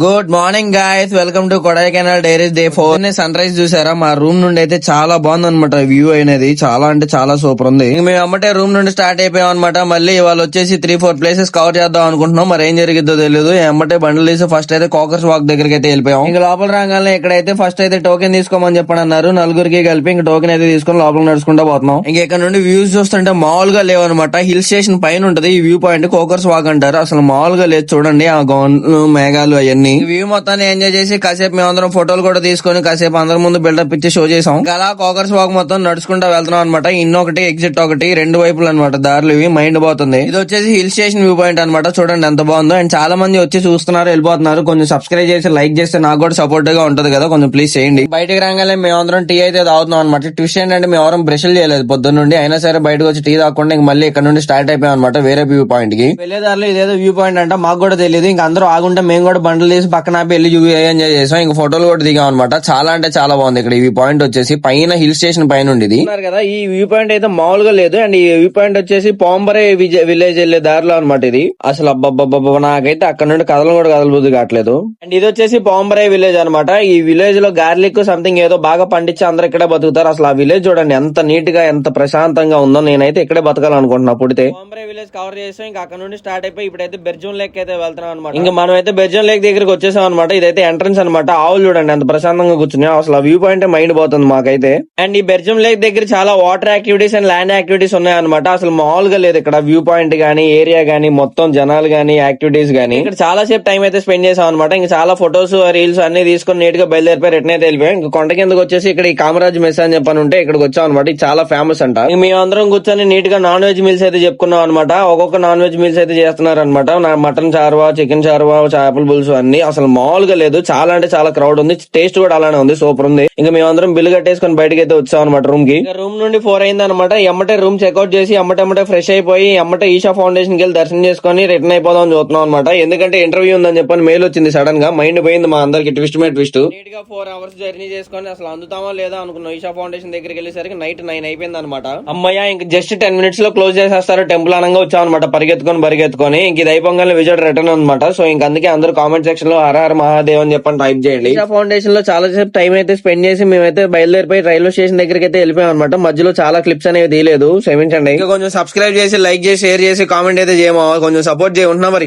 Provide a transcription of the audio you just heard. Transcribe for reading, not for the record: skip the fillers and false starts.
Good morning guys, welcome to Kodaikanal diaries day 4. Sunrise చూసారా? మా room నుండి అయితే చాలా బాగుంది అనమాట. వ్యూ అనేది చాలా అంటే చాలా సూపర్ ఉంది. ఇంక మేము అమ్మటే రూమ్ నుండి స్టార్ట్ అయిపోయాం అనమాట. మళ్ళీ ఇవాళ వచ్చేసి 3-4 ప్లేసెస్ కవర్ చేద్దాం అనుకుంటున్నాం. మరి ఏం జరిగిద్దో తెలియదు. అమ్మటే బండ్లు తీసి ఫస్ట్ అయితే కోకర్స్ వాక్ దగ్గరికి అయితే వెళ్ళిపోయాం. ఇంక లోపల రాగానే ఇక్కడైతే ఫస్ట్ అయితే టోకెన్ తీసుకోమని చెప్పని అన్నారు. నలుగురికి కలిపి ఇంక టోకెన్ అయితే తీసుకొని లోపల నడుచుకుంటూ పోతున్నాం. ఇంక ఇక్కడ నుండి వ్యూస్ చూస్తుంటే మామూలుగా లేవన్నమాట. హిల్ స్టేషన్ పైన ఉంటది ఈ వ్యూ పాయింట్. కోకర్స్ వాక్ అంటారు. అసలు మామూలుగా లేదు చూడండి. ఆ గౌన్లు మేఘాలు అవన్నీ వ్యూ మొత్తాన్ని ఎంజాయ్ చేసి కాసేపు మేమందరం ఫోటోలు కూడా తీసుకొని కాసేపు అందరి ముందు బిల్డప్ ఇచ్చి షో చేసాం. ఇంకా అలా కోకర్స్ వాక్ మొత్తం నడుచుకుంటూ వెళ్తున్నాం అనమాట. ఇన్నొకటి ఎగ్జిట్ ఒకటి రెండు వైపులు అనమాట దారులు ఇవి. మైండ్ పోతుంది. ఇది వచ్చేసి హిల్ స్టేషన్ వ్యూ పాయింట్ అనమాట. చూడండి ఎంత బాగుందో. అండ్ చాలా మంది వచ్చి చూస్తున్నారు, వెళ్ళిపోతున్నారు. కొంచెం సబ్స్క్రైబ్ చేసి లైక్ చేస్తే నాకు కూడా సపోర్ట్ గా ఉంటది కదా, కొంచెం ప్లీజ్ చేయండి. బయటకు రాగానే మేమందరం టీ అయితే తాగుతున్నాం అనమాట. ట్విస్ట్ ఏంటంటే మేము ఎవరం బ్రష్లు చేయలేదు పొద్దున్న నుండి. అయినా సరే బయటకు వచ్చి టీ తాగకుండా ఇంక మళ్ళీ ఇక్కడ నుండి స్టార్ట్ అయిపోయాం అనమాట వేరే వ్యూ పాయింట్ కి. వెళ్ళేదారులు ఇదేదో వ్యూ పాయింట్ అంట మాకు కూడా తెలియదు. ఇంకా అందరూ ఆగుంటే మేము కూడా బండ్లు తీసి పక్కన వెళ్ళి ఎంజాయ్ చేసాం. ఇంకా ఫోటోలు కూడా దిగాం అనమాట. చాలా అంటే చాలా బాగుంది. ఇక్కడ ఈ వ్యూ పాయింట్ వచ్చేసి పైన హిల్ స్టేషన్ పైన ఉండేది కదా. ఈ వ్యూ పాయింట్ అయితే మామూలుగా లేదు. అండ్ ఈ వ్యూ పాయింట్ వచ్చేసి పాంబరే విలేజ్ వెళ్లే దారిలో అనమాట ఇది. అసలు అబ్బబ్బబ్బ నాకైతే అక్కడ నుండి కథలు కూడా కదలబుద్ధి కావట్లేదు. అండ్ ఇది వచ్చేసి పాంబరే విలేజ్ అనమాట. ఈ విలేజ్ లో గార్లిక్ సంథింగ్ ఏదో బాగా పండించి అందరు ఇక్కడే బతుకుతారు. అసలు ఆ విలేజ్ చూడండి ఎంత నీట్ గా ఎంత ప్రశాంతంగా ఉందో. నేనైతే ఇక్కడే బతకాలనుకుంటున్నా పుడితే. పాంబరే విలేజ్ కవర్ చేసాం. ఇంకా అక్కడ నుండి స్టార్ట్ అయిపోయి ఇప్పుడైతే బెర్జూన్ లేక్ అయితే వెళ్తున్నాం అనమాట. ఇంకా మనం అయితే బెర్జూన్ లేక్ దగ్గరికి వచ్చేసాం అనమాట. ఇదైతే ఎంట్రన్స్ అనమాట. ఆవులు చూడండి ఎంత ప్రశాంతంగా కూర్చున్నాయి. అసలు వ్యూ పాయింట్ మైండ్ పోతుంది మాకైతే. అండ్ ఈ బెర్జం లేక్ దగ్గర చాలా water activities and land activities ఉన్నాయన్నమాట. అసలు మామూలుగా లేదు ఇక్కడ వ్యూ పాయింట్ గానీ ఏరియా గానీ మొత్తం జనాలు గానీ యాక్టివిటీస్ గానీ. ఇక్కడ చాలా సేపు టైం అయితే స్పెండ్ చేసాం అనమాట. ఇంకా చాలా ఫొటోస్ రీల్స్ అన్ని తీసుకుని నీట్ గా బయలుదేరిపోయి రిటర్న్ అయితే వెళ్ళిపోయాం. ఇంకా కొండ కిందకి వచ్చేసి ఇక్కడ ఈ కామరాజ్ మెస్ అని చెప్పని ఉంటే ఇక్కడికి వచ్చాం అనమాట. ఇది చాలా ఫేమస్ అంట. మేము అందరం కూర్చొని నీట్ గా నాన్ వెజ్ మీల్స్ అయితే చెప్పుకున్నాం అనమాట. ఒక్కొక్క నాన్ వెజ్ మీల్స్ అయితే చేస్తున్నారు అనమాట. మటన్ చారువా, చికెన్ చారువా, చేపల పులుసు అన్ని. అసలు మామూలుగా లేదు. చాలా అంటే చాలా క్రౌడ్ ఉంది. టేస్ట్ కూడా అలానే ఉంది, సూపర్ ఉంది. ఇంకా మేమందరం బిల్లు కట్టేసుకుని బయటకి అయితే వచ్చాం అనమాట రూమ్ కి. రూమ్ నుండి 4 అయింది అనమాట. ఎమ్మటే రూమ్ చెక్అౌట్ చేసి ఎమ్మటే ఫ్రెష్ అయిపోయి ఎమ్మటే ఈషా ఫౌండేషన్ కి వెళ్ళి దర్శనం చేసుకుని రిటర్న్ అయిపోదాం చూస్తున్నాం అనమాట. ఎందుకంటే ఇంటర్వ్యూ ఉందని చెప్పని మెయిల్ వచ్చింది సడన్ గా. మైండ్ పోయింది మా అందరికి ట్విస్ట్ మే ట్విస్ట్. నీట్ గా 4 అవర్స్ జర్నీ చేసుకుని అసలు అందుతామా లేదా అనుకున్నాం. ఈషా ఫౌండేషన్ దగ్గరికి వెళ్ళేసరికి నైట్ 9 అయిపోయింది అనమాట. అమ్మయ్య ఇంక జస్ట్ 10 మినిట్స్ లో క్లోజ్ చేసేస్తారు టెంపుల్ అనగా వచ్చాం అనమాట. పరిగెత్తుకొని ఇంక ఇది అయిపోగానే విజయ్ రిటర్న్ అనమాట. సో ఇంక అందుకే అందరూ కామెంట్ సెక్షన్ లో హర హర మహాదేవ్ అని చెప్పని టైప్ చేయండి. ఈషా ఫౌండేషన్ లో చాలా సేపు టైం అయితే స్పెండ్ చేసి మేమైతే బయలుదేరిపోయి రైల్వే స్టేషన్ దగ్గరికి అయితే వెళ్ళిపోయాం అనమాట. మధ్యలో చాలా క్లిప్స్ అనేవి తీయలేదు, క్షమించండి. ఇంకా కొంచెం సబ్స్క్రైబ్ చేసి లైక్ చేసి షేర్ చేసి కామెంట్ అయితే చేయమో, కొంచెం సపోర్ట్ చేయ ఉంటున్నా మరి.